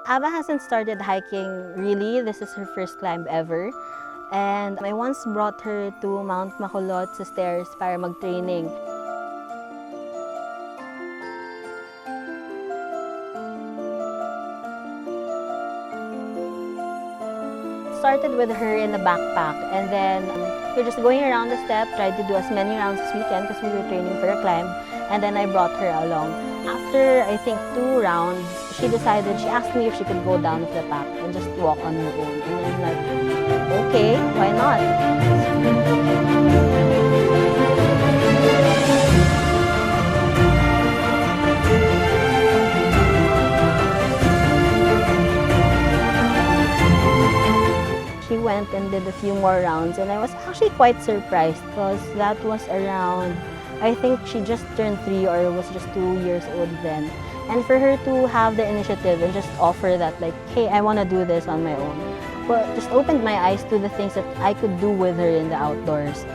Ava hasn't started hiking really. This is her first climb ever. And I once brought her to Mount Makulot sa stairs para mag-training. Started with her in a backpack, and then we're just going around the step, tried to do as many rounds as we can because we were training for a climb, and then I brought her along. After, I think, 2 rounds, she asked me if she could go down with the pack and just walk on her own. And I'm like, okay, why not? She went and did a few more rounds, and I was actually quite surprised because that was around, I think she just turned 3 or was just 2 years old then. And for her to have the initiative and just offer that, like, hey, I want to do this on my own, well, just opened my eyes to the things that I could do with her in the outdoors.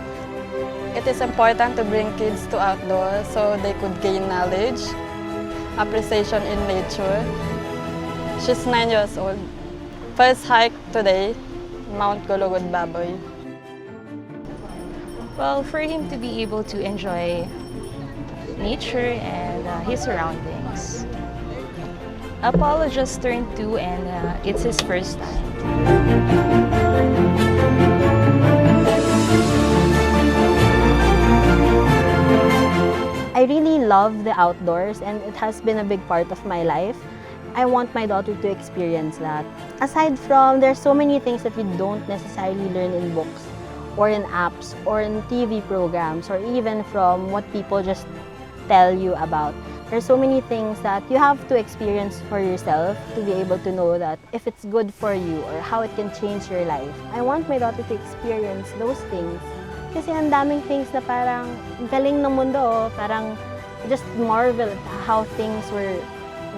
It is important to bring kids to outdoors so they could gain knowledge, appreciation in nature. She's 9 years old. First hike today, Mount Golugod Baboy. Well, for him to be able to enjoy nature and his surroundings. Apollo just turned 2 and it's his first time. I really love the outdoors, and it has been a big part of my life. I want my daughter to experience that. Aside from, there's so many things that you don't necessarily learn in books or in apps or in TV programs or even from what people just tell you about. There's so many things that you have to experience for yourself to be able to know that if it's good for you or how it can change your life. I want my daughter to experience those things. Kasi ang daming things na parang galing ng mundo, parang just marvel at how things were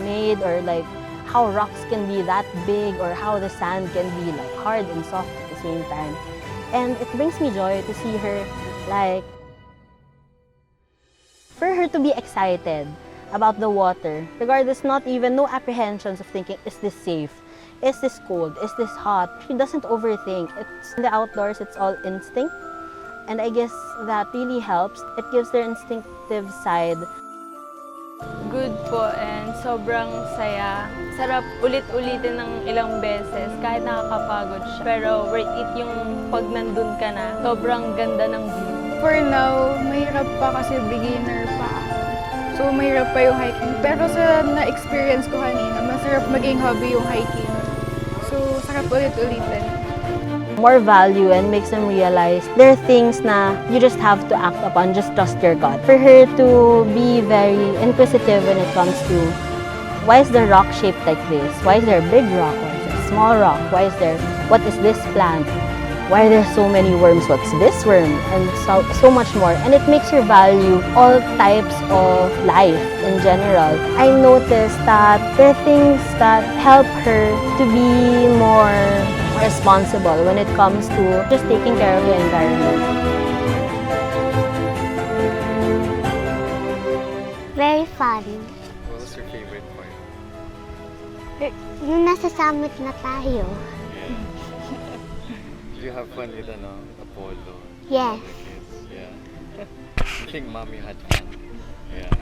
made, or like how rocks can be that big, or how the sand can be like hard and soft at the same time. And it brings me joy to see her, like, for her to be excited about the water, regardless, no apprehensions of thinking, is this safe? Is this cold? Is this hot? She doesn't overthink. It's in the outdoors, it's all instinct. And I guess that really helps. It gives their instinctive side. Good po, and sobrang saya. Sarap ulit-ulitin ng ilang beses kahit nakakapagod siya. Pero worth it yung pag nandun ka na. Sobrang ganda ng view. For now, mahirap pa kasi beginner pa. So mahirap pa yung hiking. Pero sa na-experience ko kanina, masarap maging hobby yung hiking. So sarap ulit-ulitin. More value and makes them realize there are things na you just have to act upon, just trust your gut. For her to be very inquisitive when it comes to, why is the rock shaped like this? Why is there a big rock? Why is there a small rock? What is this plant? Why are there so many worms? What's this worm? And so much more. And it makes you value all types of life in general. I noticed that there are things that help her to be more responsible when it comes to just taking care of the environment. Very fun. What was your favorite part? Yung nasa summit na tayo. Yeah. Did you have fun with Apollo? Yes. Kids? Yeah. I think mommy had fun. Yeah.